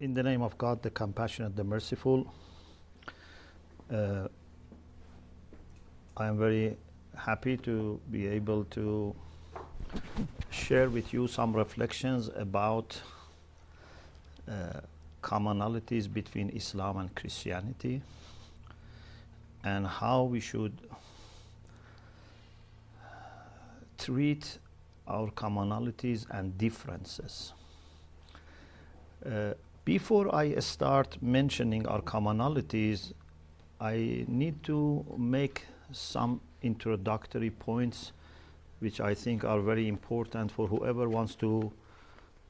In the name of God, the compassionate, the merciful, I am very happy to be able to share with you some reflections about commonalities between Islam and Christianity and how we should treat our commonalities and differences. Before I start mentioning our commonalities, I need to make some introductory points which I think are very important for whoever wants to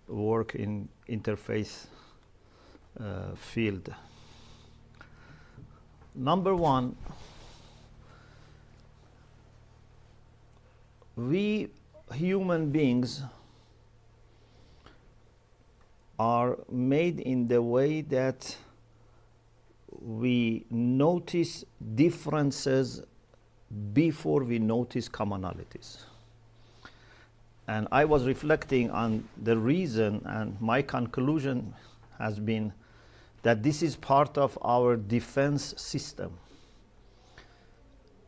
work in interfaith field. Number one, we human beings are made in the way that we notice differences before we notice commonalities. And I was reflecting on the reason, and my conclusion has been that this is part of our defense system.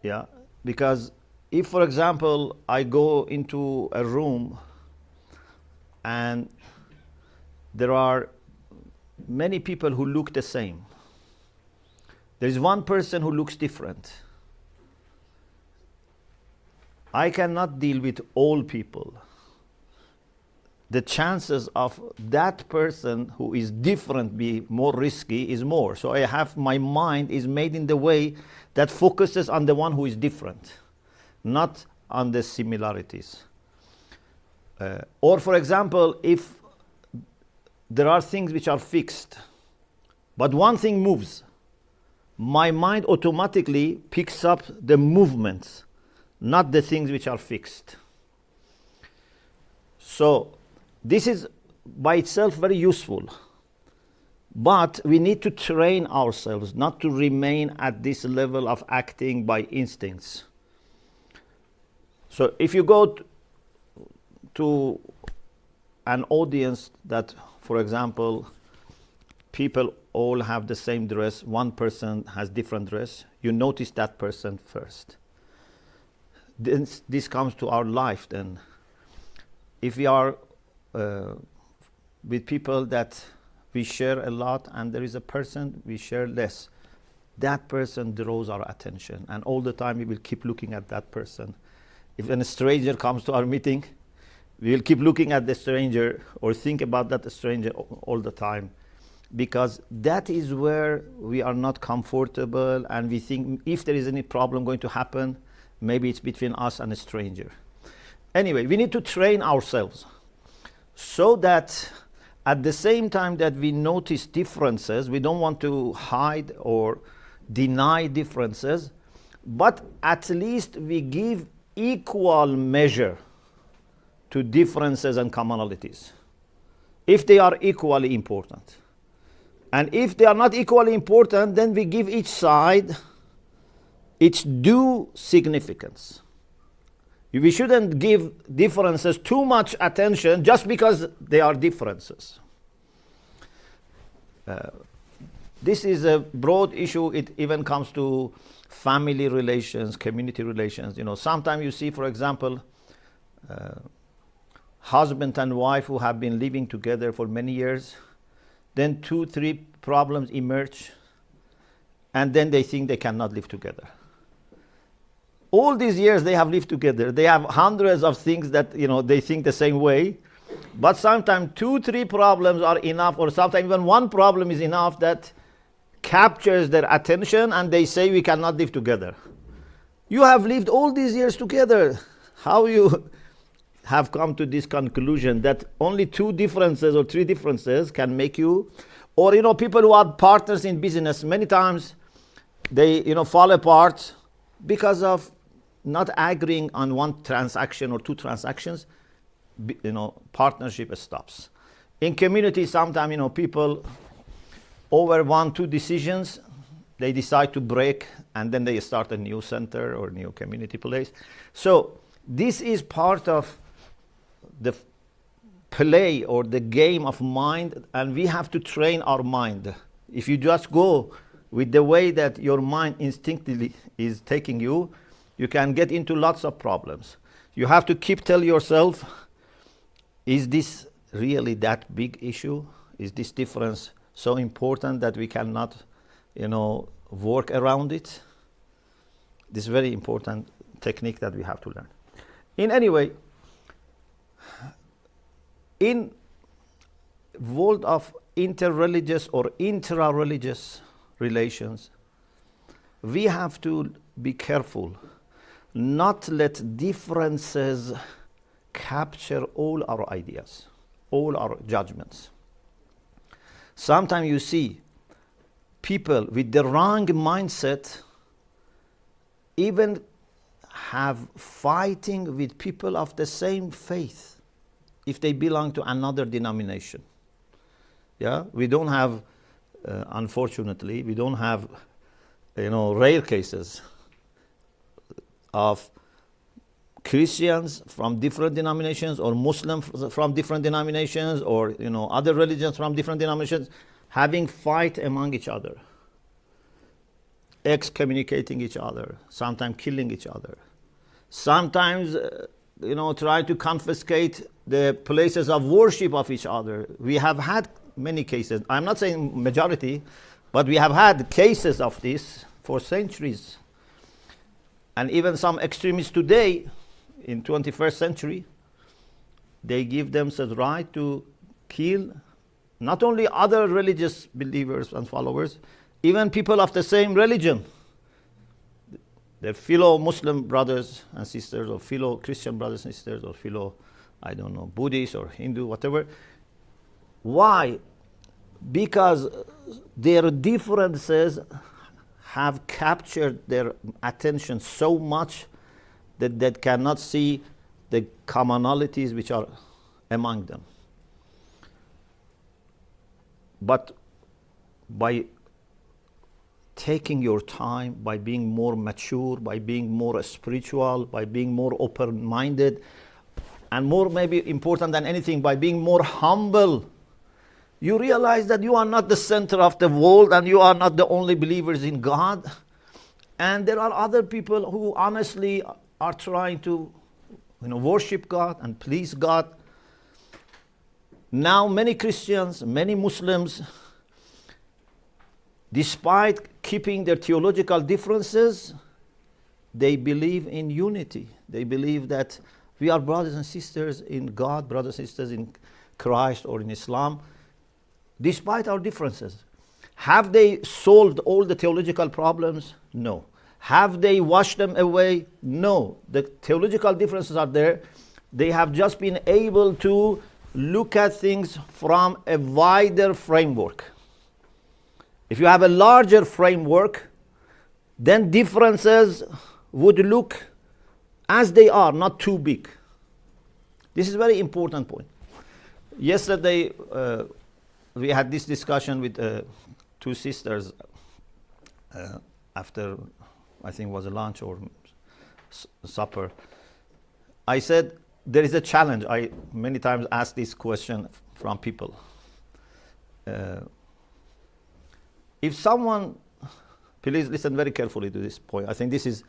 Yeah, because if, for example, I go into a room and there are many people who look the same, there is one person who looks different. I cannot deal with all people. The chances of that person who is different be more risky is more. So I have, my mind is made in the way that focuses on the one who is different, not on the similarities. Or for example, if there are things which are fixed, but one thing moves, my mind automatically picks up the movements, not the things which are fixed. So this is by itself very useful, but we need to train ourselves not to remain at this level of acting by instincts. So if you go to an audience that, for example, people all have the same dress, one person has different dress, you notice that person first. This comes to our life then. If we are with people that we share a lot and there is a person we share less, that person draws our attention, and all the time we will keep looking at that person. If a stranger comes to our meeting, we will keep looking at the stranger or think about that stranger all the time, because that is where we are not comfortable, and we think if there is any problem going to happen, maybe it's between us and a stranger. Anyway, we need to train ourselves so that at the same time that we notice differences, we don't want to hide or deny differences, but at least we give equal measure to differences and commonalities, if they are equally important. And if they are not equally important, then we give each side its due significance. We shouldn't give differences too much attention just because they are differences. This is a broad issue. It even comes to family relations, community relations. You know, sometimes you see, for example, husband and wife who have been living together for many years, then 2-3 problems emerge, and then they think they cannot live together. All these years they have lived together. They have hundreds of things that, you know, they think the same way, but sometimes 2-3 problems are enough, or sometimes even one problem is enough that captures their attention, and they say we cannot live together. You have lived all these years together. How you have come to this conclusion that only 2 differences or 3 differences can make you, or, you know, people who are partners in business, many times they, you know, fall apart because of not agreeing on one transaction or 2 transactions. You know, partnership stops. In community, sometimes, you know, people over 1-2 decisions, they decide to break, and then they start a new center or new community place. So this is part of the play or the game of mind, and we have to train our mind. If you just go with the way that your mind instinctively is taking you, you can get into lots of problems. You have to keep tell yourself, is this really that big issue? Is this difference so important that we cannot, work around it? This is very important technique that we have to learn. In any way, in world of interreligious or intra-religious relations, we have to be careful not let differences capture all our ideas, all our judgments. Sometimes you see people with the wrong mindset even have fighting with people of the same faith if they belong to another denomination. Yeah, we don't have, unfortunately, we don't have, rare cases of Christians from different denominations or Muslims from different denominations or other religions from different denominations having fight among each other, excommunicating each other, sometimes killing each other, sometimes try to confiscate the places of worship of each other. We have had many cases. I'm not saying majority, but we have had cases of this for centuries. And even some extremists today, in 21st century, they give themselves right to kill not only other religious believers and followers, even people of the same religion, their fellow Muslim brothers and sisters, or fellow Christian brothers and sisters, or fellow, Buddhist or Hindu, whatever. Why? Because their differences have captured their attention so much that they cannot see the commonalities which are among them. But by taking your time, by being more mature, by being more spiritual, by being more open-minded, and more maybe important than anything, by being more humble, you realize that you are not the center of the world and you are not the only believers in God. And there are other people who honestly are trying to worship God and please God. Now many Christians, many Muslims, despite keeping their theological differences, they believe in unity. They believe that we are brothers and sisters in God, brothers and sisters in Christ or in Islam, despite our differences. Have they solved all the theological problems? No. Have they washed them away? No. The theological differences are there. They have just been able to look at things from a wider framework. If you have a larger framework, then differences would look as they are, not too big. This is a very important point. Yesterday, we had this discussion with two sisters after, I think it was a lunch or supper. I said, there is a challenge. I many times ask this question from people. If someone, please listen very carefully to this point. I think this is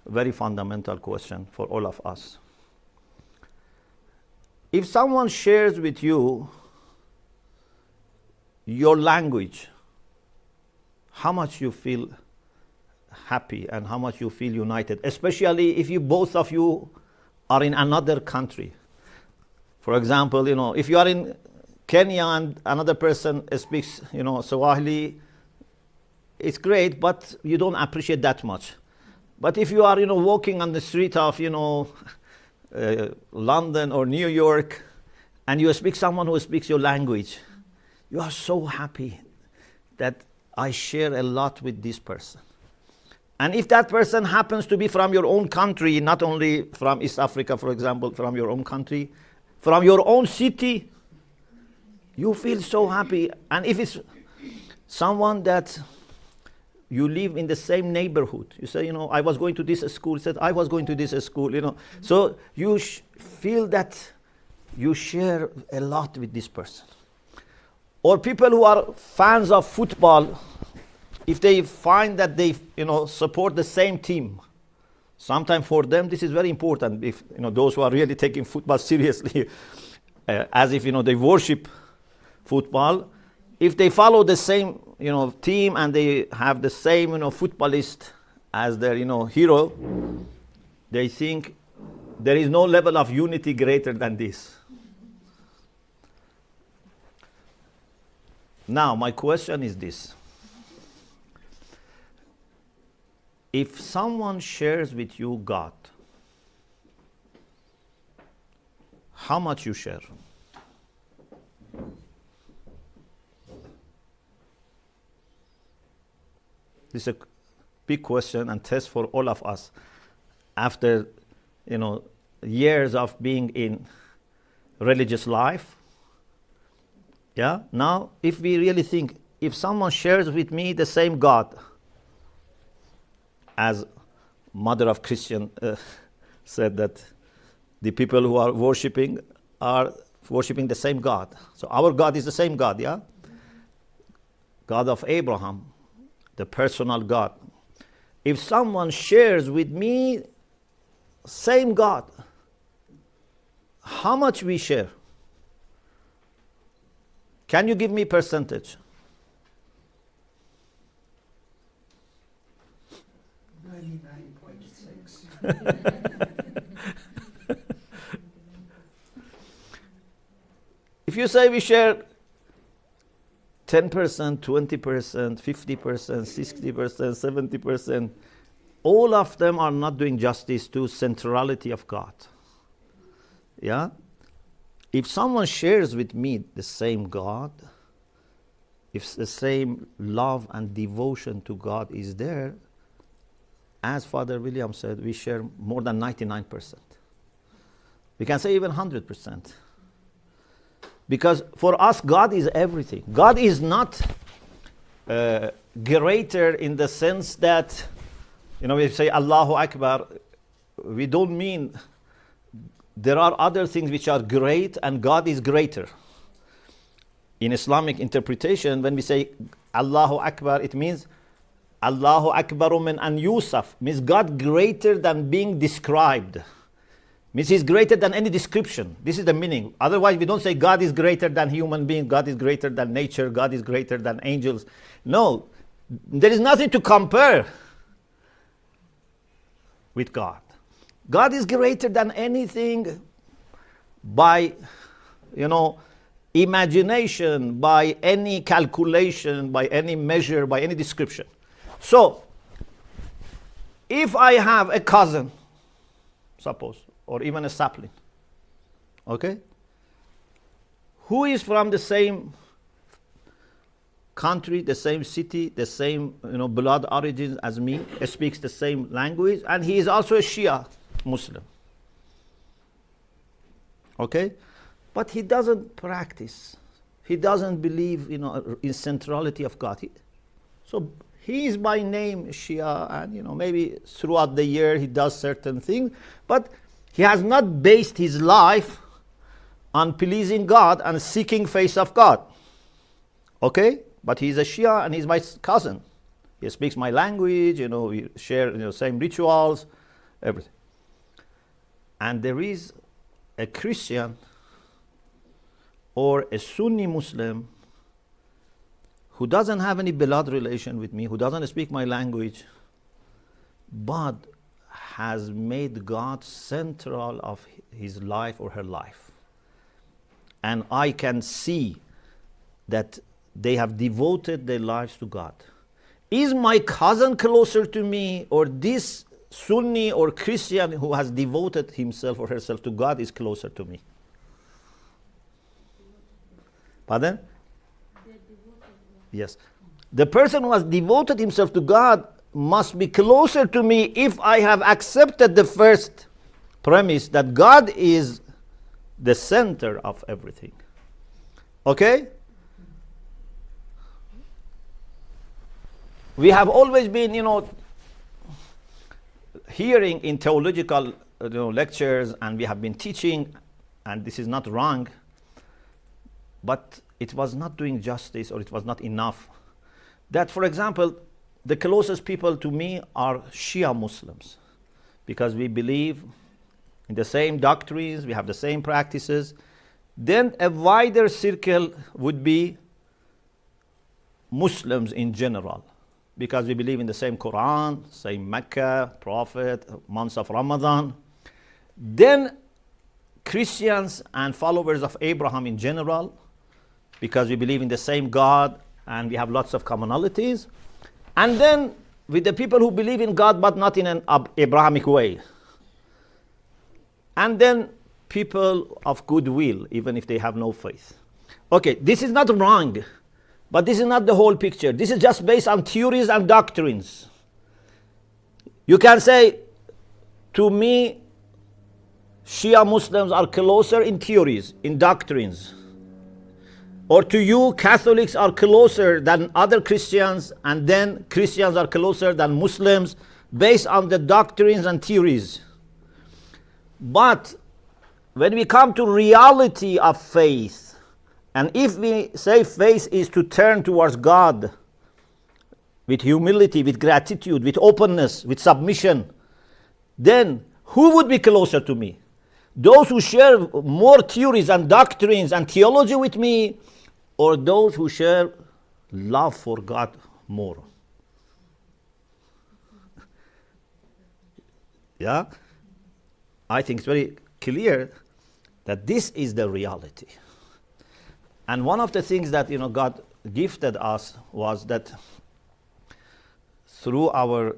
a very fundamental question for all of us. If someone shares with you your language, how much you feel happy and how much you feel united, especially if you both of you are in another country. For example, if you are in Kenya and another person speaks, Swahili, it's great, but you don't appreciate that much. But if you are, walking on the street of, London or New York, and you speak someone who speaks your language, you are so happy that I share a lot with this person. And if that person happens to be from your own country, not only from East Africa, for example, from your own country, from your own city, you feel so happy. And if it's someone that you live in the same neighborhood, you say, I was going to this school, he said, I was going to this school, So you feel that you share a lot with this person. Or people who are fans of football, if they find that they support the same team, sometimes for them this is very important. If those who are really taking football seriously, as if they worship football, if they follow the same team and they have the same footballist as their hero, they think there is no level of unity greater than this. Now, my question is this. If someone shares with you God, how much you share? This is a big question and test for all of us. After years of being in religious life, now if we really think, if someone shares with me the same God, as mother of Christian said, that the people who are worshiping the same God. So our God is the same God, God of Abraham, the personal God. If someone shares with me same God, how much we share? Can you give me percentage? 99.6. If you say we share 10%, 20%, 50%, 60%, 70%, all of them are not doing justice to centrality of God. If someone shares with me the same God, if the same love and devotion to God is there, as Father William said, we share more than 99%. We can say even 100%. Because for us, God is everything. God is not greater in the sense that, we say Allahu Akbar, we don't mean there are other things which are great and God is greater. In Islamic interpretation, when we say Allahu Akbar, it means Allahu Akbaru min an Yusuf, means God greater than being described. Means He's greater than any description. This is the meaning. Otherwise, we don't say God is greater than human being, God is greater than nature, God is greater than angels. No, there is nothing to compare with God. God is greater than anything by, imagination, by any calculation, by any measure, by any description. So, if I have a cousin, suppose, or even a sapling, okay, who is from the same country, the same city, the same blood origins as me, speaks the same language, and he is also a Shia Muslim, okay, but he doesn't practice, he doesn't believe in centrality of God. So he is by name Shia, and maybe throughout the year he does certain things, but he has not based his life on pleasing God and seeking face of God. Okay? But he's a Shia and he's my cousin. He speaks my language, we share same rituals, everything. And there is a Christian or a Sunni Muslim who doesn't have any blood relation with me, who doesn't speak my language, but has made God central of his life or her life. And I can see that they have devoted their lives to God. Is my cousin closer to me, or this Sunni or Christian who has devoted himself or herself to God is closer to me? Pardon? Yes. The person who has devoted himself to God must be closer to me if I have accepted the first premise that God is the center of everything. Okay? We have always been, hearing in theological lectures, and we have been teaching and this is not wrong, but it was not doing justice, or it was not enough. That, for example, the closest people to me are Shia Muslims, because we believe in the same doctrines, we have the same practices. Then a wider circle would be Muslims in general, because we believe in the same Quran, same Mecca, Prophet, months of Ramadan. Then Christians and followers of Abraham in general, because we believe in the same God and we have lots of commonalities. And then with the people who believe in God but not in an Abrahamic way. And then people of goodwill, even if they have no faith. Okay, this is not wrong, but this is not the whole picture. This is just based on theories and doctrines. You can say, to me, Shia Muslims are closer in theories, in doctrines. Or to you, Catholics are closer than other Christians, and then Christians are closer than Muslims, based on the doctrines and theories. But when we come to reality of faith, and if we say faith is to turn towards God with humility, with gratitude, with openness, with submission, then who would be closer to me? Those who share more theories and doctrines and theology with me, or those who share love for God more? Yeah? I think it's very clear that this is the reality. And one of the things that God gifted us was that through our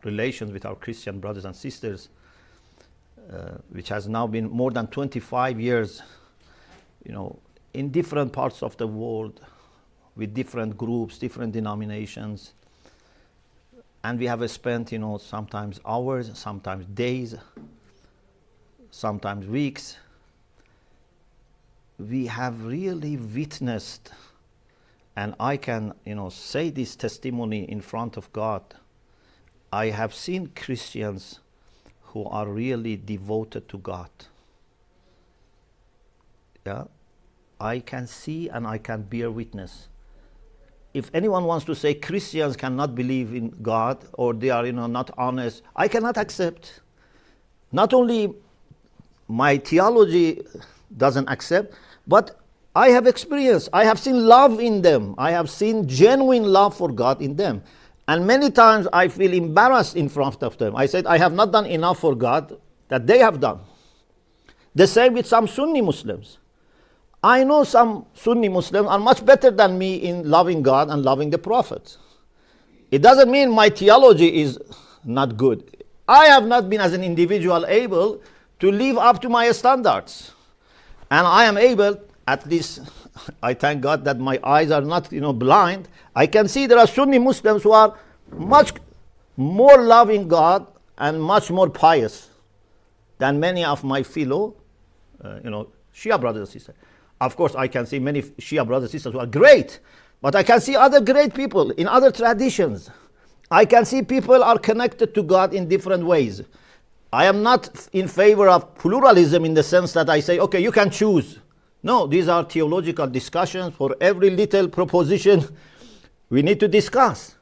relations with our Christian brothers and sisters, which has now been more than 25 years, in different parts of the world, with different groups, different denominations. And we have spent, sometimes hours, sometimes days, sometimes weeks. We have really witnessed, and I can, say this testimony in front of God. I have seen Christians who are really devoted to God. Yeah? I can see and I can bear witness. If anyone wants to say Christians cannot believe in God, or they are not honest, I cannot accept. Not only my theology doesn't accept, but I have experienced, I have seen love in them. I have seen genuine love for God in them. And many times I feel embarrassed in front of them. I said, I have not done enough for God that they have done. The same with some Sunni Muslims. I know some Sunni Muslims are much better than me in loving God and loving the Prophet. It doesn't mean my theology is not good. I have not been as an individual able to live up to my standards. And I am able, at least I thank God that my eyes are not blind. I can see there are Sunni Muslims who are much more loving God and much more pious than many of my fellow Shia brothers and sisters. Of course, I can see many Shia brothers and sisters who are great, but I can see other great people in other traditions. I can see people are connected to God in different ways. I am not in favor of pluralism in the sense that I say, okay, you can choose. No, these are theological discussions. For every little proposition, we need to discuss.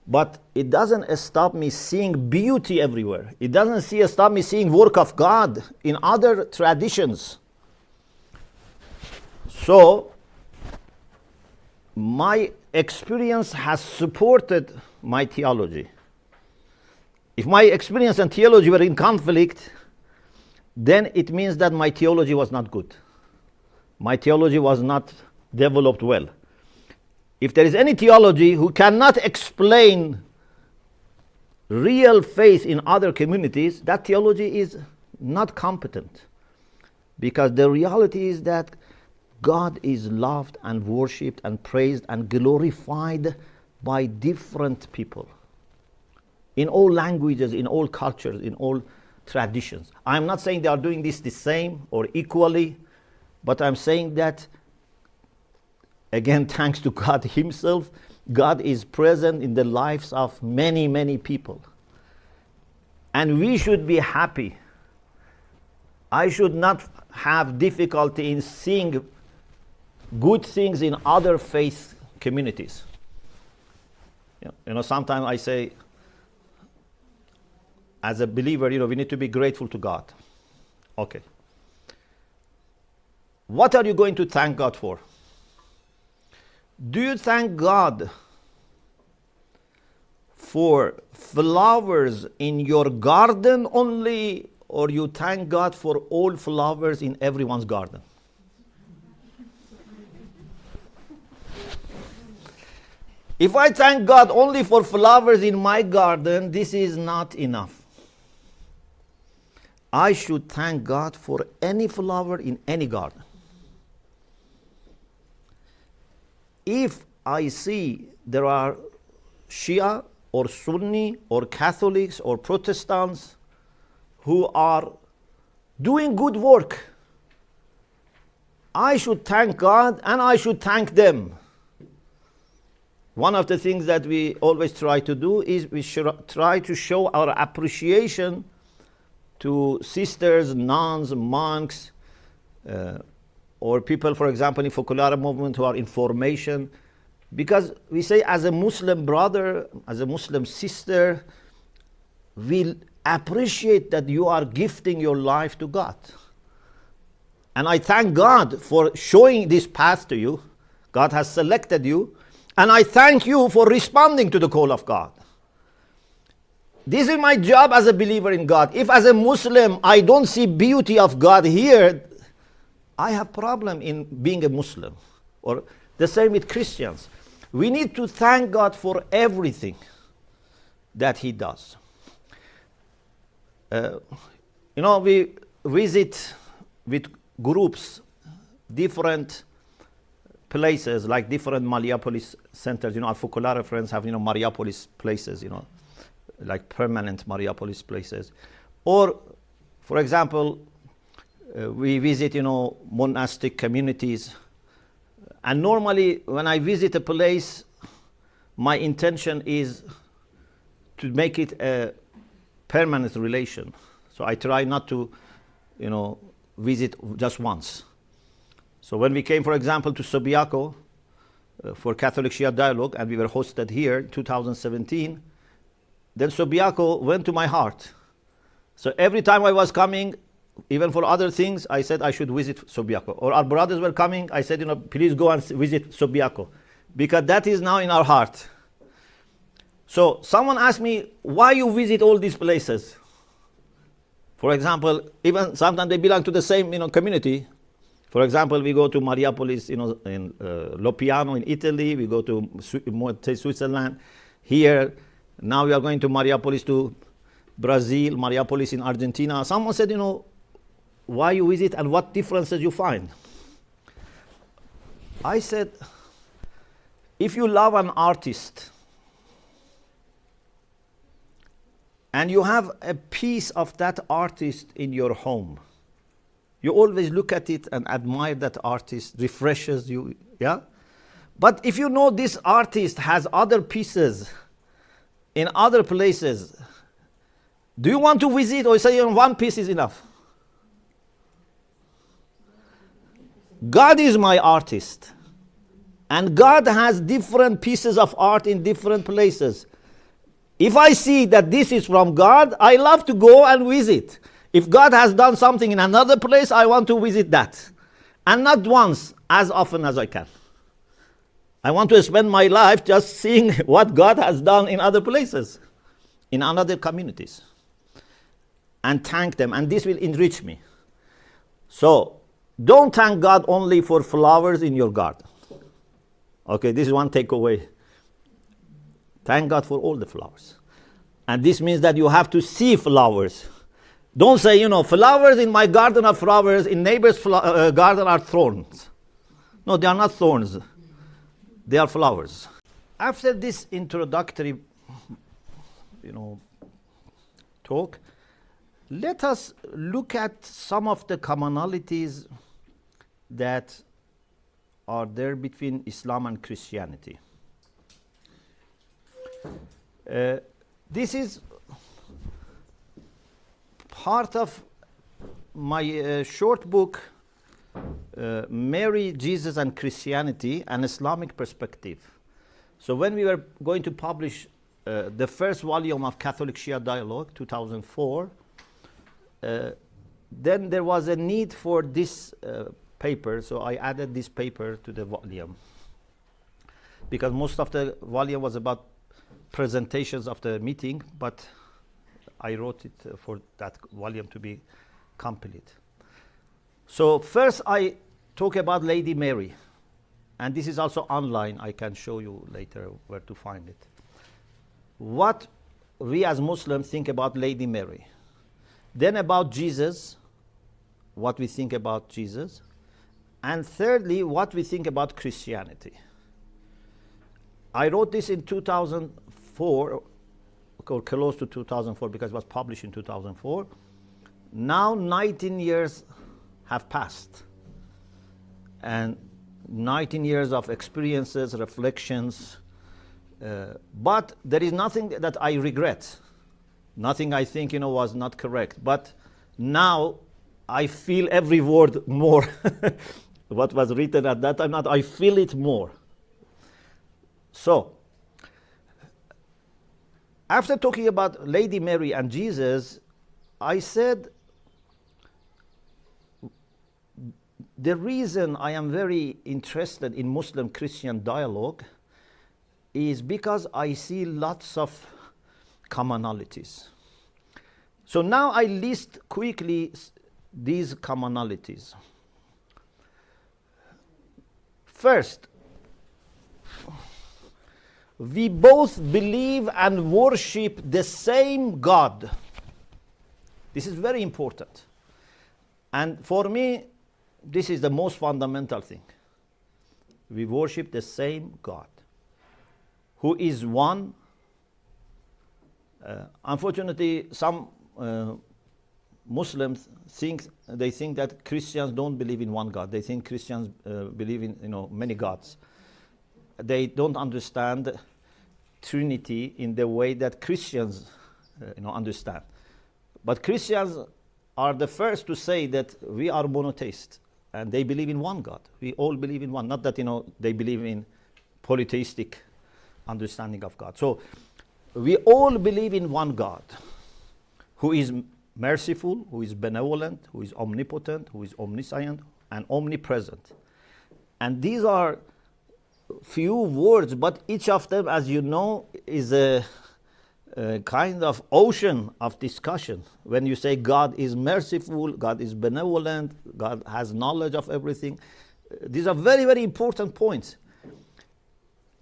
But it doesn't stop me seeing beauty everywhere. It doesn't stop me seeing work of God in other traditions. So, my experience has supported my theology. If my experience and theology were in conflict, then it means that my theology was not good. My theology was not developed well. If there is any theology who cannot explain real faith in other communities, that theology is not competent. Because the reality is that God is loved and worshipped and praised and glorified by different people. In all languages, in all cultures, in all traditions. I'm not saying they are doing this the same or equally, but I'm saying that, again, thanks to God Himself, God is present in the lives of many, many people. And we should be happy I should not have difficulty in seeing good things in other faith communities. Sometimes I say, as a believer, we need to be grateful to God. Okay. What are you going to thank God for? Do you thank God for flowers in your garden only, or you thank God for all flowers in everyone's garden? If I thank God only for flowers in my garden, this is not enough. I should thank God for any flower in any garden. If I see there are Shia or Sunni or Catholics or Protestants who are doing good work, I should thank God and I should thank them. One of the things that we always try to do is we should try to show our appreciation to sisters, nuns, monks, or people, for example, in Focolare movement who are in formation. Because we say, as a Muslim brother, as a Muslim sister, we appreciate that you are gifting your life to God. And I thank God for showing this path to you. God has selected you. And I thank you for responding to the call of God. This is my job as a believer in God. If as a Muslim I don't see beauty of God here, I have problem in being a Muslim. Or the same with Christians. We need to thank God for everything that He does. We visit with groups different places, like different Mariapolis centers. Our Focolare friends have, Mariapolis places, like permanent Mariapolis places. Or, for example, we visit, monastic communities. And normally, when I visit a place, my intention is to make it a permanent relation. So I try not to, visit just once. So when we came, for example, to Subiaco for Catholic Shia Dialogue, and we were hosted here in 2017, then Subiaco went to my heart. So every time I was coming, even for other things, I said I should visit Subiaco. Or our brothers were coming, I said, please go and visit Subiaco. Because that is now in our heart. So someone asked me, why you visit all these places? For example, even sometimes they belong to the same community. For example, we go to Mariapolis, in Lopiano in Italy. We go to Switzerland. Here, now we are going to Mariapolis to Brazil, Mariapolis in Argentina. Someone said, why you visit and what differences you find? I said, if you love an artist and you have a piece of that artist in your home, you always look at it and admire that artist, refreshes you, yeah? But if you know this artist has other pieces in other places, do you want to visit or say one piece is enough? God is my artist. And God has different pieces of art in different places. If I see that this is from God, I love to go and visit. If God has done something in another place, I want to visit that. And not once, as often as I can. I want to spend my life just seeing what God has done in other places, in other communities. And thank them, and this will enrich me. So, don't thank God only for flowers in your garden. Okay, this is one takeaway. Thank God for all the flowers. And this means that you have to see flowers. Don't say, flowers in my garden are flowers, in neighbor's garden are thorns. No, they are not thorns. They are flowers. After this introductory, talk, let us look at some of the commonalities that are there between Islam and Christianity. This is part of my short book, Mary, Jesus and Christianity, an Islamic Perspective. So when we were going to publish the first volume of Catholic Shia Dialogue, 2004, then there was a need for this paper, so I added this paper to the volume. Because most of the volume was about presentations of the meeting, but I wrote it for that volume to be complete. So first I talk about Lady Mary, and this is also online. I can show you later where to find it. What we as Muslims think about Lady Mary. Then about Jesus, what we think about Jesus. And thirdly, what we think about Christianity. I wrote this in 2004, or close to 2004, because it was published in 2004. Now 19 years have passed. And 19 years of experiences, reflections. But there is nothing that I regret. Nothing I think, was not correct. But now I feel every word more. What was written at that time, I feel it more. So, after talking about Lady Mary and Jesus, I said the reason I am very interested in Muslim-Christian dialogue is because I see lots of commonalities. So now I list quickly these commonalities. First, we both believe and worship the same God. This is very important. And for me, this is the most fundamental thing. We worship the same God, who is one. Unfortunately, some Muslims think that Christians don't believe in one God. They think Christians believe in many gods. They don't understand Trinity in the way that Christians understand. But Christians are the first to say that we are monotheists and they believe in one God. We all believe in one. Not that they believe in polytheistic understanding of God. So we all believe in one God who is merciful, who is benevolent, who is omnipotent, who is omniscient and omnipresent. And these are few words, but each of them, as you know, is a kind of ocean of discussion. When you say God is merciful, God is benevolent, God has knowledge of everything, these are very, very important points.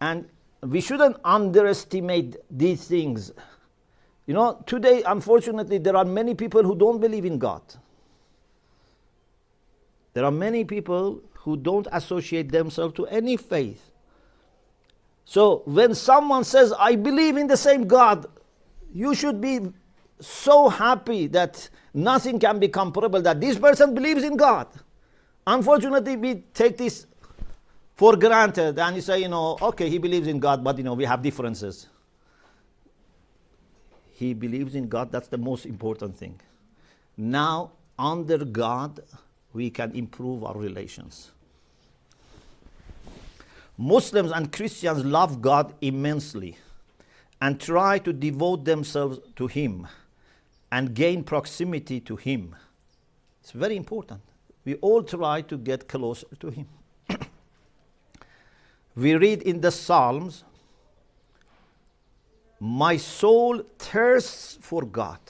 And we shouldn't underestimate these things. Today, unfortunately, there are many people who don't believe in God. There are many people who don't associate themselves to any faith. So when someone says, I believe in the same God, you should be so happy that nothing can be comparable, that this person believes in God. Unfortunately, we take this for granted and you say, okay, he believes in God, but we have differences. He believes in God, that's the most important thing. Now, under God, we can improve our relations. Muslims and Christians love God immensely and try to devote themselves to Him and gain proximity to Him. It's very important. We all try to get closer to Him. We read in the Psalms, my soul thirsts for God,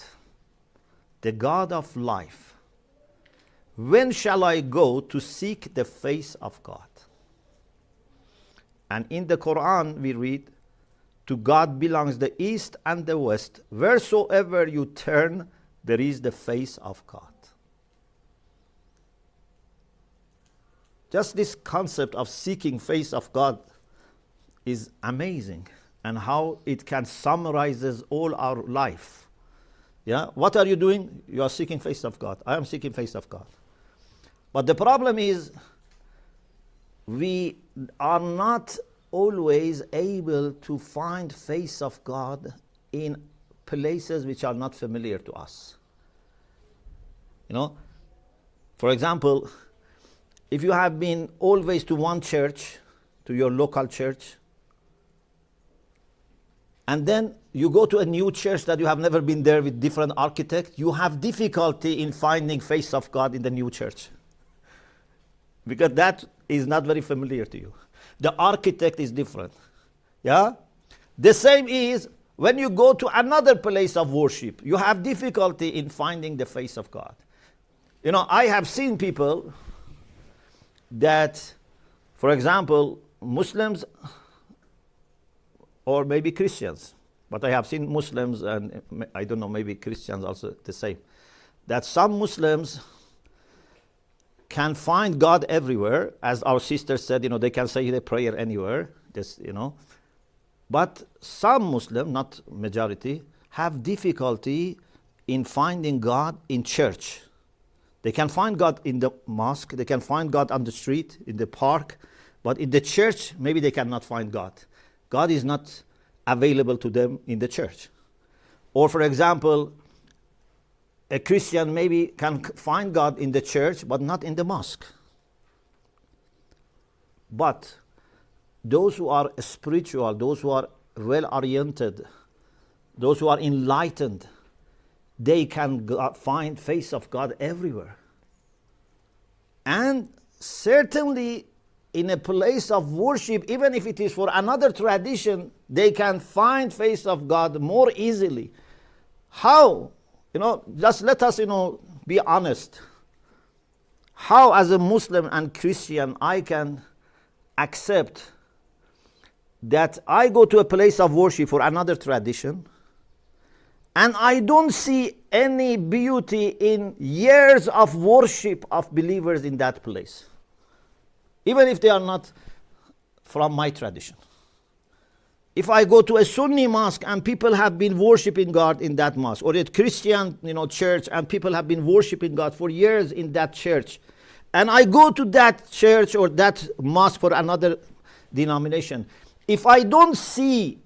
the God of life. When shall I go to seek the face of God? And in the Quran we read, to God belongs the east and the west. Wheresoever you turn, there is the face of God. Just this concept of seeking face of God is amazing, and how it can summarizes all our life. Yeah, what are you doing? You are seeking face of God. I am seeking face of God. But the problem is, we are not always able to find face of God in places which are not familiar to us. For example, if you have been always to one church, to your local church, and then you go to a new church that you have never been there with different architect, you have difficulty in finding face of God in the new church. Because that is not very familiar to you. The architect is different. Yeah? The same is when you go to another place of worship, you have difficulty in finding the face of God. You know, I have seen people that, for example, Muslims or maybe Christians, but I have seen Muslims and I don't know, maybe Christians also the same, that some Muslims can find God everywhere, as our sister said, you know, they can say the prayer anywhere, this, you know. But some Muslims, not majority, have difficulty in finding God in church. They can find God in the mosque, they can find God on the street, in the park, but in the church, maybe they cannot find God. God is not available to them in the church. Or for example, a Christian maybe can find God in the church, but not in the mosque. But those who are spiritual, those who are well-oriented, those who are enlightened, they can find face of God everywhere. And certainly in a place of worship, even if it is for another tradition, they can find face of God more easily. How? You know, just let us, you know, be honest. How as a Muslim and Christian I can accept that I go to a place of worship for another tradition and I don't see any beauty in years of worship of believers in that place, even if they are not from my tradition. If I go to a Sunni mosque and people have been worshiping God in that mosque, or a Christian, you know, church and people have been worshiping God for years in that church, and I go to that church or that mosque for another denomination, if I don't see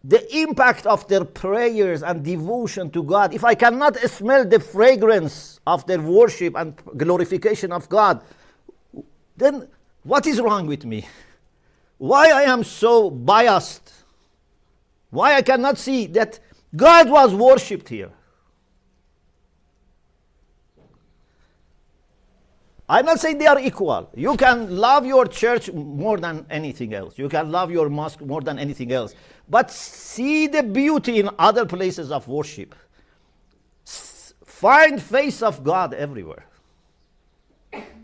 the impact of their prayers and devotion to God, if I cannot smell the fragrance of their worship and glorification of God, then what is wrong with me? Why I am so biased? Why I cannot see that God was worshipped here? I'm not saying they are equal. You can love your church more than anything else. You can love your mosque more than anything else. But see the beauty in other places of worship. Find face of God everywhere.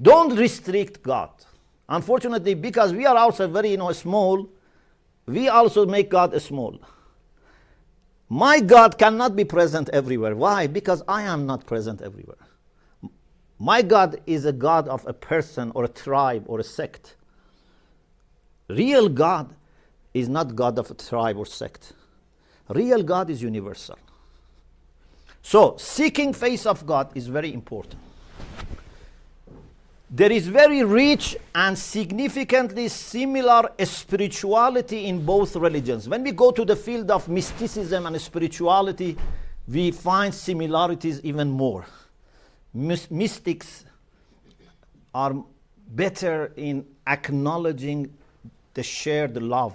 Don't restrict God. Unfortunately, because we are also very, you know, small, we also make God small. My God cannot be present everywhere. Why? Because I am not present everywhere. My God is a God of a person or a tribe or a sect. Real God is not God of a tribe or sect. Real God is universal. So, seeking face of God is very important. There is very rich and significantly similar spirituality in both religions. When we go to the field of mysticism and spirituality, we find similarities even more. Mystics are better in acknowledging the shared love.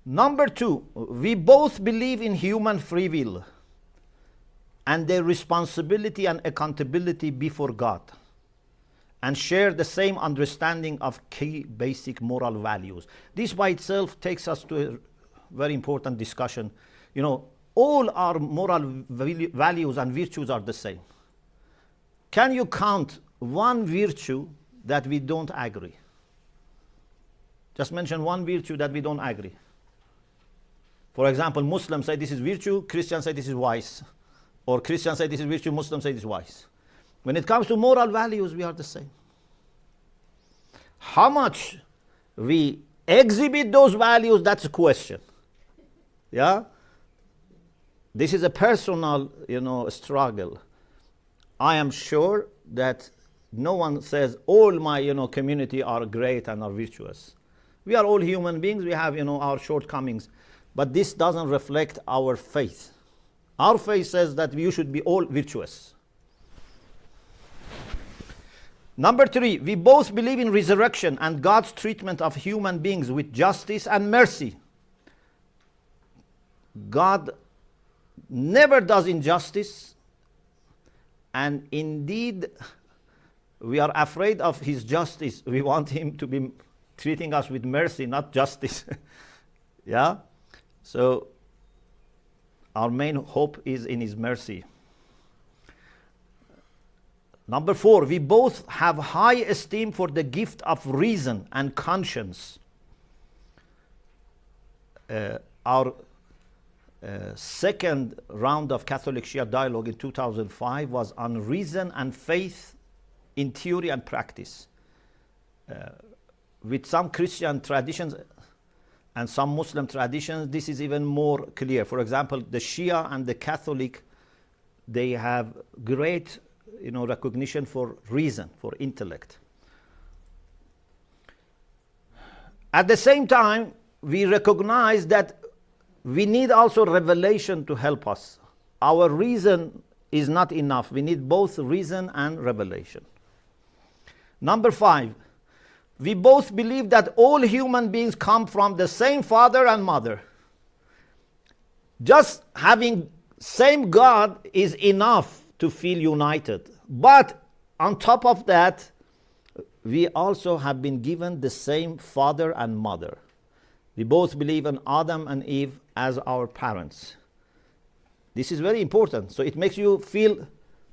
Number two, we both believe in human free will and their responsibility and accountability before God, and share the same understanding of key basic moral values. This by itself takes us to a very important discussion. You know, all our moral values and virtues are the same. Can you count one virtue that we don't agree? Just mention one virtue that we don't agree. For example, Muslims say this is virtue, Christians say this is wise. Or Christians say this is virtue, Muslims say this is wise. When it comes to moral values, we are the same. How much we exhibit those values, that's a question. Yeah? This is a personal, you know, struggle. I am sure that no one says all my, you know, community are great and are virtuous. We are all human beings. We have, you know, our shortcomings. But this doesn't reflect our faith. Our faith says that you should be all virtuous. Number 3, we both believe in resurrection and God's treatment of human beings with justice and mercy. God never does injustice, and indeed we are afraid of his justice. We want him to be treating us with mercy, not justice. Yeah? So our main hope is in his mercy. Number 4, we both have high esteem for the gift of reason and conscience. Our second round of Catholic Shia dialogue in 2005 was on reason and faith in theory and practice. With some Christian traditions and some Muslim traditions, this is even more clear. For example, the Shia and the Catholic, they have great recognition for reason, for intellect. At the same time, we recognize that we need also revelation to help us. Our reason is not enough. We need both reason and revelation. Number 5, we both believe that all human beings come from the same father and mother. Just having same God is enough to feel united. But on top of that, we also have been given the same father and mother. We both believe in Adam and Eve as our parents. This is very important. So it makes you feel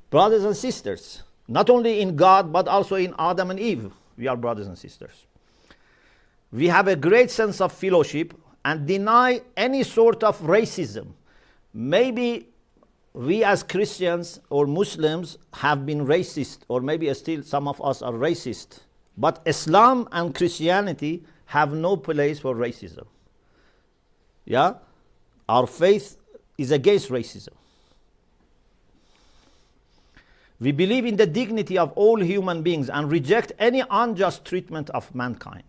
brothers and sisters. Not only in God, but also in Adam and Eve. We are brothers and sisters. We have a great sense of fellowship and deny any sort of racism. Maybe we as Christians or Muslims have been racist, or maybe still some of us are racist. But Islam and Christianity have no place for racism. Yeah? Our faith is against racism. We believe in the dignity of all human beings and reject any unjust treatment of mankind.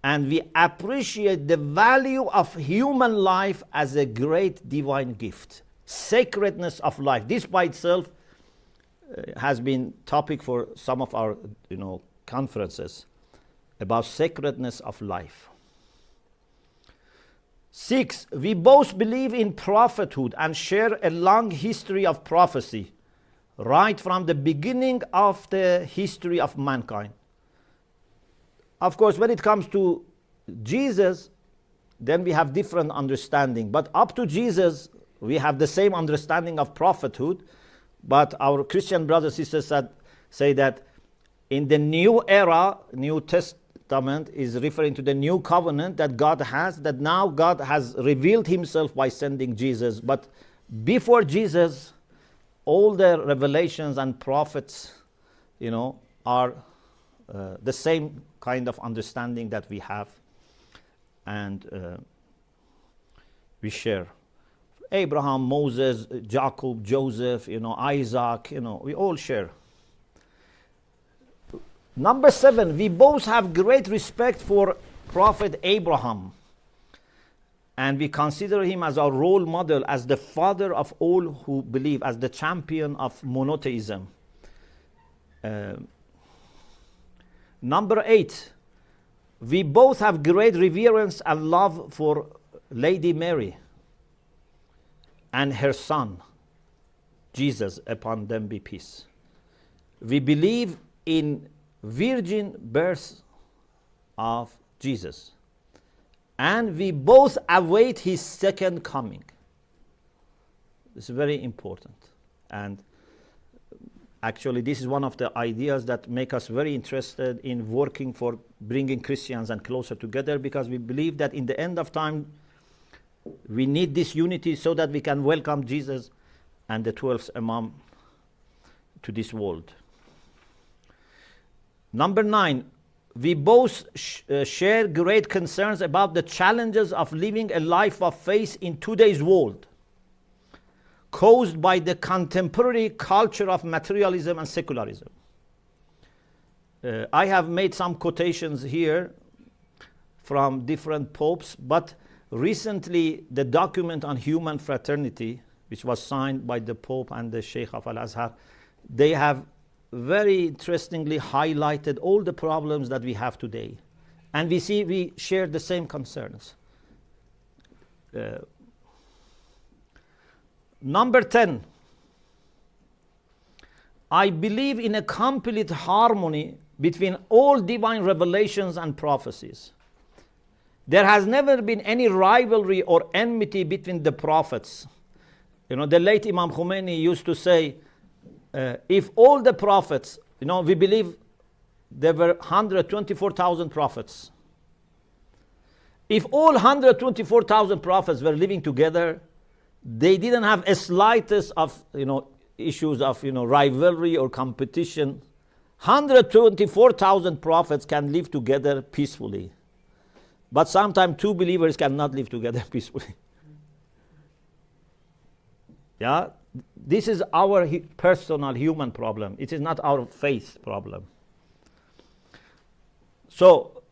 And we appreciate the value of human life as a great divine gift. Sacredness of life. This by itself has been topic for some of our conferences about sacredness of life. 6, we both believe in prophethood and share a long history of prophecy, right from the beginning of the history of mankind. Of course, when it comes to Jesus, then we have different understanding. But up to Jesus, we have the same understanding of prophethood. But our Christian brothers and sisters say that in the new era, New Testament is referring to the new covenant that God has, that now God has revealed himself by sending Jesus. But before Jesus, all the revelations and prophets, are the same kind of understanding that we have and we share. Abraham, Moses, Jacob, Joseph, Isaac, we all share. Number 7, we both have great respect for Prophet Abraham. And we consider him as our role model, as the father of all who believe, as the champion of monotheism. Number 8, we both have great reverence and love for Lady Mary and her son, Jesus, upon them be peace. We believe in virgin birth of Jesus. And we both await his second coming. This is very important. And actually, this is one of the ideas that make us very interested in working for bringing Christians and closer together, because we believe that in the end of time, we need this unity so that we can welcome Jesus and the 12th Imam to this world. Number 9, we both share great concerns about the challenges of living a life of faith in today's world, caused by the contemporary culture of materialism and secularism. I have made some quotations here from different popes, but recently the document on human fraternity, which was signed by the Pope and the Sheikh of Al-Azhar, they have very interestingly highlighted all the problems that we have today. And we see we share the same concerns. Number 10, I believe in a complete harmony between all divine revelations and prophecies. There has never been any rivalry or enmity between the prophets. You know, the late Imam Khomeini used to say, if all the prophets, you know, we believe there were 124,000 prophets. If all 124,000 prophets were living together, they didn't have a slightest of, you know, issues of, you know, rivalry or competition. 124,000 prophets can live together peacefully. But sometimes two believers cannot live together peacefully. Yeah, this is our personal human problem. It is not our faith problem. So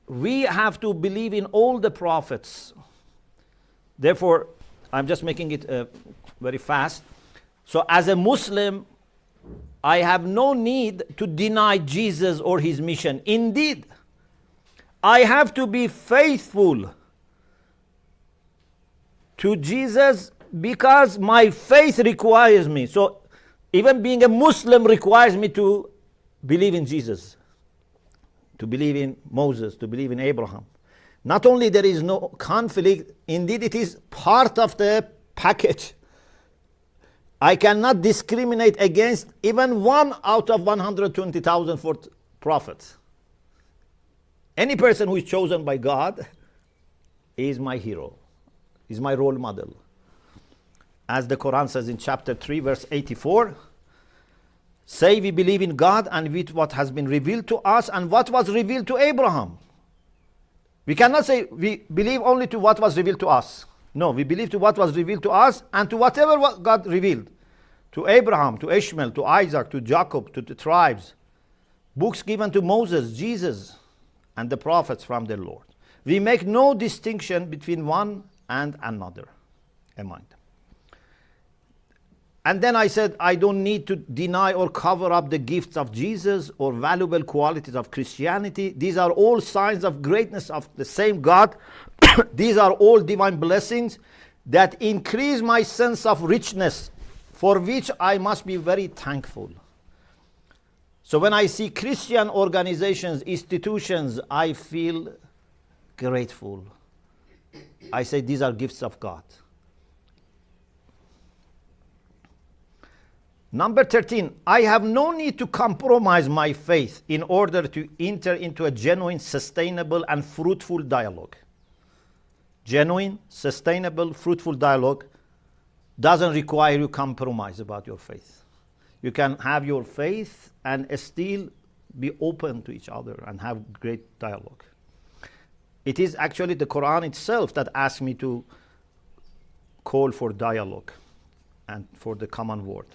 we have to believe in all the prophets. Therefore, I'm just making it very fast. So as a Muslim, I have no need to deny Jesus or his mission. Indeed, I have to be faithful to Jesus because my faith requires me. So even being a Muslim requires me to believe in Jesus, to believe in Moses, to believe in Abraham. Not only there is no conflict, indeed it is part of the package. I cannot discriminate against even one out of 120,000 prophets. Any person who is chosen by God is my hero, is my role model. As the Quran says in chapter 3, verse 84, say we believe in God and with what has been revealed to us and what was revealed to Abraham. We cannot say we believe only to what was revealed to us. No, we believe to what was revealed to us and to whatever God revealed. To Abraham, to Ishmael, to Isaac, to Jacob, to the tribes. Books given to Moses, Jesus, and the prophets from their Lord. We make no distinction between one and another among them. And then I said, I don't need to deny or cover up the gifts of Jesus or valuable qualities of Christianity. These are all signs of greatness of the same God. These are all divine blessings that increase my sense of richness, for which I must be very thankful. So when I see Christian organizations, institutions, I feel grateful. I say these are gifts of God. Number 13, I have no need to compromise my faith in order to enter into a genuine, sustainable, and fruitful dialogue. Genuine, sustainable, fruitful dialogue doesn't require you compromise about your faith. You can have your faith and still be open to each other and have great dialogue. It is actually the Quran itself that asks me to call for dialogue and for the common word.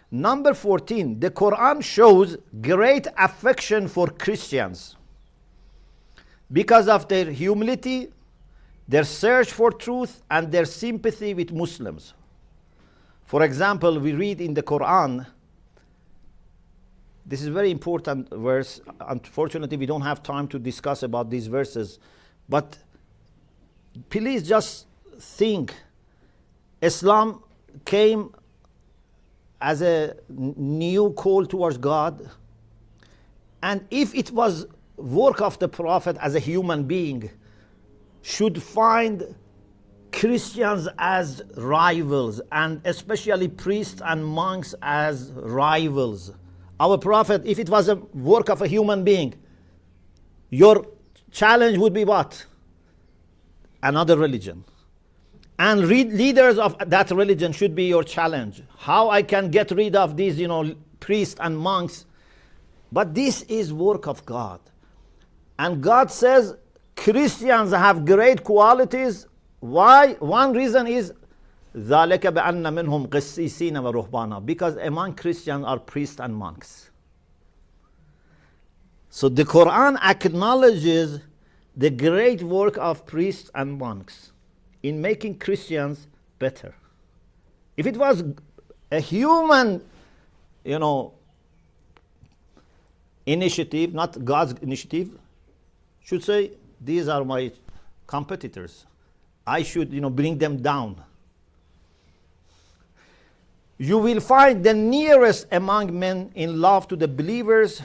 Number 14, the Quran shows great affection for Christians because of their humility, their search for truth, and their sympathy with Muslims. For example, we read in the Quran, this is a very important verse. Unfortunately, we don't have time to discuss about these verses, but please just think, Islam came as a new call towards God, and if it was work of the Prophet as a human being, should find Christians as rivals, and especially priests and monks as rivals. Our Prophet, if it was a work of a human being, your challenge would be what? Another religion. And leaders of that religion should be your challenge. How I can get rid of these, priests and monks. But this is work of God. And God says Christians have great qualities. Why? One reason is ذَلَكَ بَأَنَّ مِنْهُمْ قِسِّيسِينَ وَرُهْبَانًا, because among Christians are priests and monks. So the Quran acknowledges the great work of priests and monks in making Christians better. If it was a human, initiative, not God's initiative, should say, these are my competitors. I should, bring them down. You will find the nearest among men in love to the believers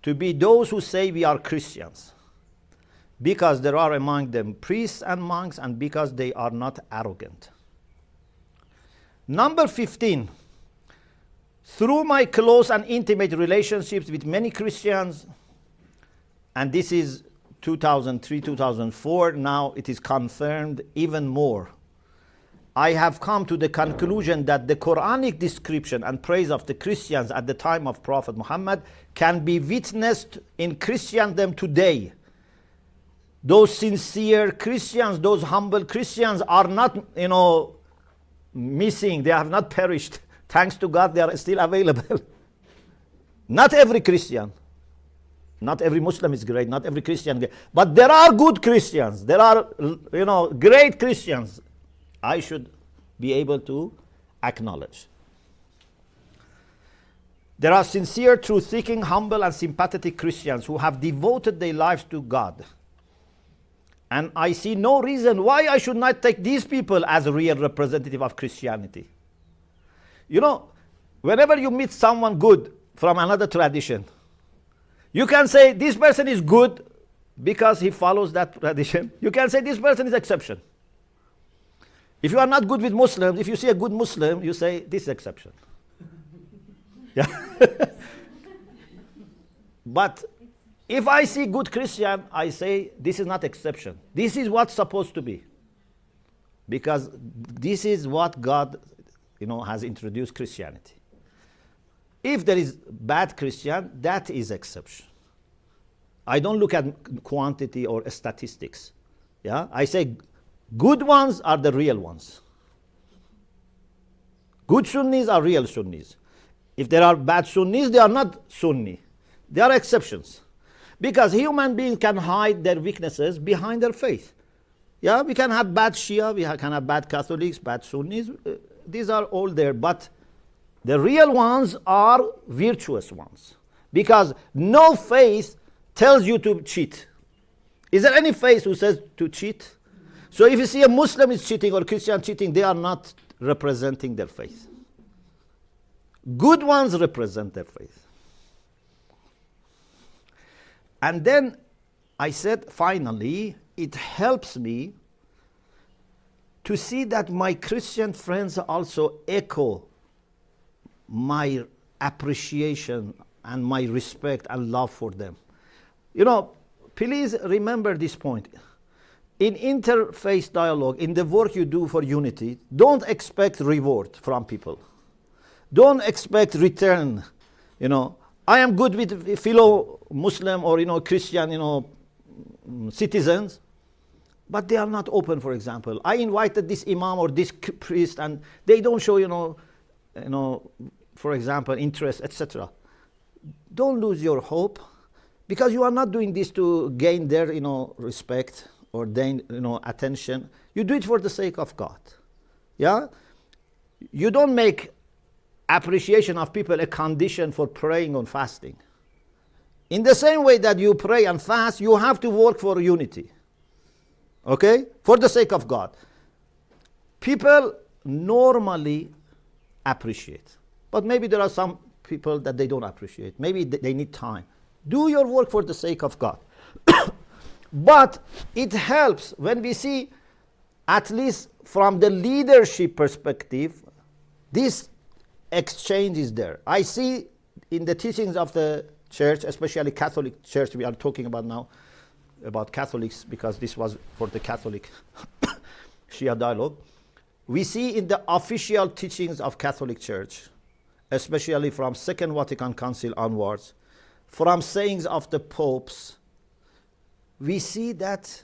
to be those who say we are Christians, because there are among them priests and monks, and because they are not arrogant. Number 15, through my close and intimate relationships with many Christians, and this is 2003, 2004, now it is confirmed even more, I have come to the conclusion that the Quranic description and praise of the Christians at the time of Prophet Muhammad can be witnessed in Christendom today. Those sincere Christians, those humble Christians are not, missing. They have not perished. Thanks to God, they are still available. Not every Christian. Not every Muslim is great. Not every Christian is great. But there are good Christians. There are, great Christians. I should be able to acknowledge. There are sincere, truth-seeking, humble, and sympathetic Christians who have devoted their lives to God. And I see no reason why I should not take these people as a real representative of Christianity. Whenever you meet someone good from another tradition, you can say this person is good because he follows that tradition. You can say this person is exception. If you are not good with Muslims, if you see a good Muslim, you say this is exception. Yeah. But if I see good Christian, I say this is not exception. This is what's supposed to be. Because this is what God, has introduced Christianity. If there is bad Christian, that is exception. I don't look at quantity or statistics. Yeah, I say good ones are the real ones. Good Sunnis are real Sunnis. If there are bad Sunnis, they are not Sunni. They are exceptions. Because human beings can hide their weaknesses behind their faith. Yeah, we can have bad Shia, we can have bad Catholics, bad Sunnis. These are all there. But the real ones are virtuous ones. Because no faith tells you to cheat. Is there any faith who says to cheat? So if you see a Muslim is cheating or Christian cheating, they are not representing their faith. Good ones represent their faith. And then I said, finally, it helps me to see that my Christian friends also echo my appreciation and my respect and love for them. Please remember this point. In interfaith dialogue, in the work you do for unity, don't expect reward from people. Don't expect return. I am good with fellow Muslim or Christian citizens, but they are not open. For example, I invited this imam or this priest, and they don't show for example, interest, etc. Don't lose your hope, because you are not doing this to gain their respect or gain attention. You do it for the sake of God. Yeah, you don't make appreciation of people a condition for praying and fasting. In the same way that you pray and fast, you have to work for unity. Okay? For the sake of God. People normally appreciate. But maybe there are some people that they don't appreciate. Maybe they need time. Do your work for the sake of God. But it helps when we see, at least from the leadership perspective, this exchange is there. I see in the teachings of the church, especially Catholic Church, we are talking about now, about Catholics, because this was for the Catholic Shia dialogue. We see in the official teachings of Catholic Church, especially from Second Vatican Council onwards, from sayings of the popes, we see that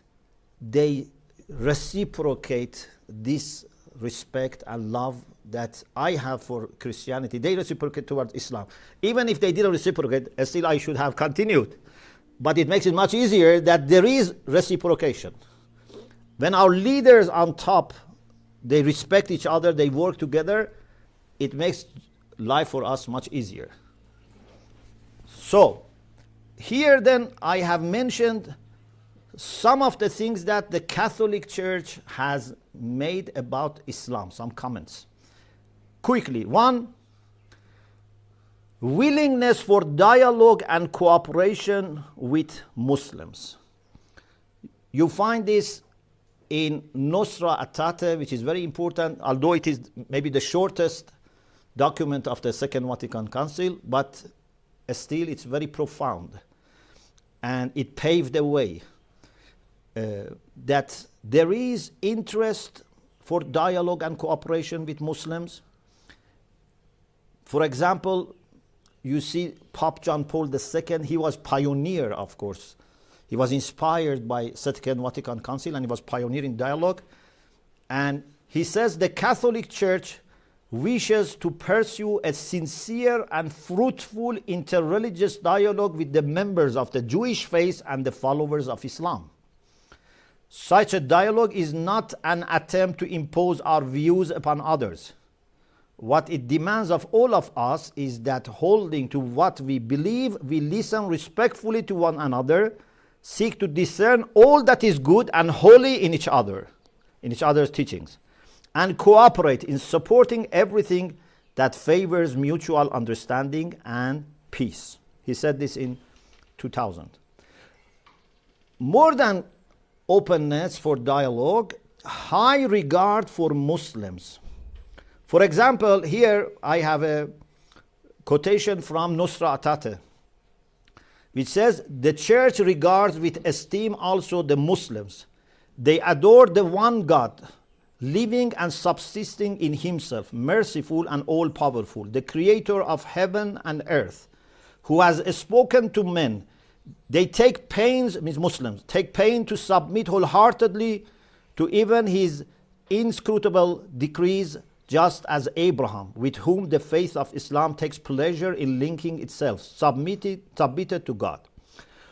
they reciprocate this respect and love that I have for Christianity. They reciprocate towards Islam. Even if they didn't reciprocate, still I should have continued. But it makes it much easier that there is reciprocation. When our leaders on top, they respect each other, they work together, it makes life for us much easier. So, here then I have mentioned some of the things that the Catholic Church has made about Islam, some comments. Quickly, one, willingness for dialogue and cooperation with Muslims. You find this in Nostra Aetate, which is very important, although it is maybe the shortest document of the Second Vatican Council, but still it's very profound. And it paved the way that there is interest for dialogue and cooperation with Muslims. For example, you see Pope John Paul II, he was pioneer, of course. He was inspired by Second Vatican Council and he was pioneering dialogue. And he says the Catholic Church wishes to pursue a sincere and fruitful interreligious dialogue with the members of the Jewish faith and the followers of Islam. Such a dialogue is not an attempt to impose our views upon others. What it demands of all of us is that holding to what we believe, we listen respectfully to one another, seek to discern all that is good and holy in each other's teachings, and cooperate in supporting everything that favors mutual understanding and peace. He said this in 2000. More than openness for dialogue, high regard for Muslims. For example, here I have a quotation from Nostra Aetate, which says, the Church regards with esteem also the Muslims. They adore the one God, living and subsisting in himself, merciful and all-powerful, the creator of heaven and earth, who has spoken to men. They take pains, means Muslims, take pain to submit wholeheartedly to even his inscrutable decrees, just as Abraham, with whom the faith of Islam takes pleasure in linking itself, submitted to God.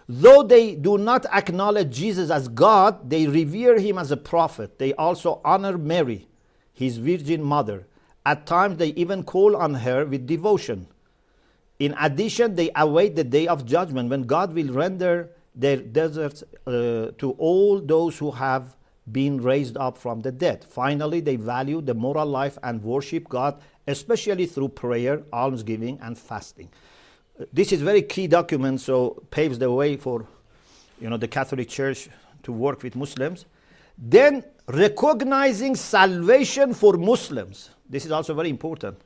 Though they do not acknowledge Jesus as God, they revere him as a prophet. They also honor Mary, his virgin mother. At times they even call on her with devotion. In addition, they await the day of judgment when God will render their deserts to all those who have been raised up from the dead. Finally, they value the moral life and worship God, especially through prayer, almsgiving, and fasting. This is very key document, so paves the way for the Catholic Church to work with Muslims. Then recognizing salvation for Muslims. This is also very important.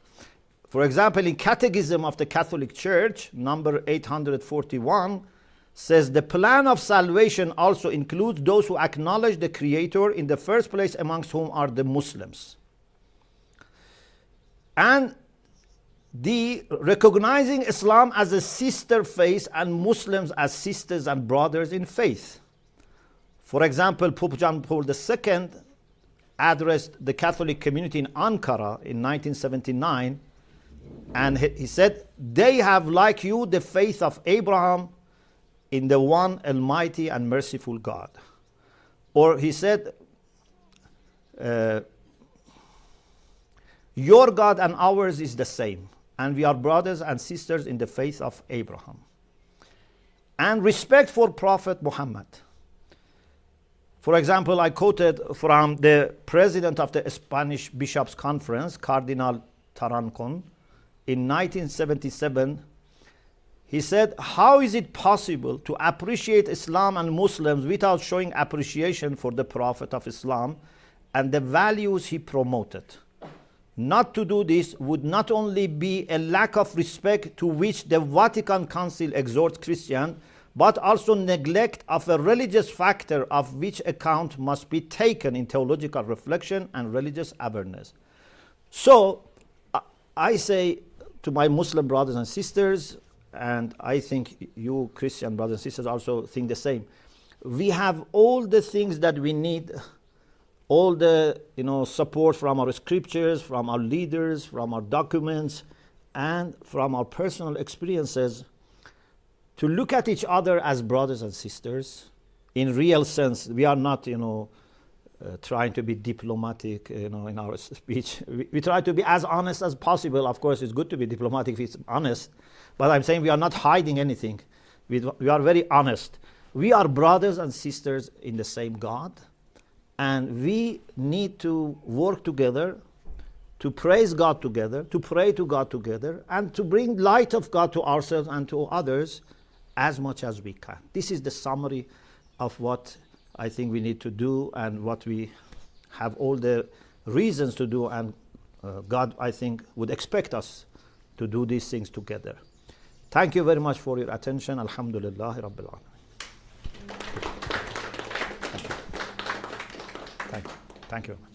For example, in Catechism of the Catholic Church, number 841, says the plan of salvation also includes those who acknowledge the Creator in the first place, amongst whom are the Muslims. And the recognizing Islam as a sister faith and Muslims as sisters and brothers in faith. For example, Pope John Paul II addressed the Catholic community in Ankara in 1979, and he said, they have like you the faith of Abraham in the one almighty and merciful God. Or he said, your God and ours is the same, and we are brothers and sisters in the faith of Abraham. And respect for Prophet Muhammad. For example, I quoted from the president of the Spanish Bishops' Conference, Cardinal Tarancon, in 1977. He said, how is it possible to appreciate Islam and Muslims without showing appreciation for the Prophet of Islam and the values he promoted? Not to do this would not only be a lack of respect to which the Vatican Council exhorts Christians, but also neglect of a religious factor of which account must be taken in theological reflection and religious awareness. So I say to my Muslim brothers and sisters, and I think you Christian brothers and sisters also think the same, we have all the things that we need, all the support from our scriptures, from our leaders, from our documents, and from our personal experiences, to look at each other as brothers and sisters in real sense. We are not trying to be diplomatic in our speech. We try to be as honest as possible. Of course, it's good to be diplomatic if it's honest, but I'm saying we are not hiding anything. we are very honest. We are brothers and sisters in the same God, and we need to work together, to praise God together, to pray to God together, and to bring light of God to ourselves and to others as much as we can. This is the summary of what I think we need to do and what we have all the reasons to do, and God, I think, would expect us to do these things together. Thank you very much for your attention. Alhamdulillah Rabbil Alamin. Thank you. Thank you.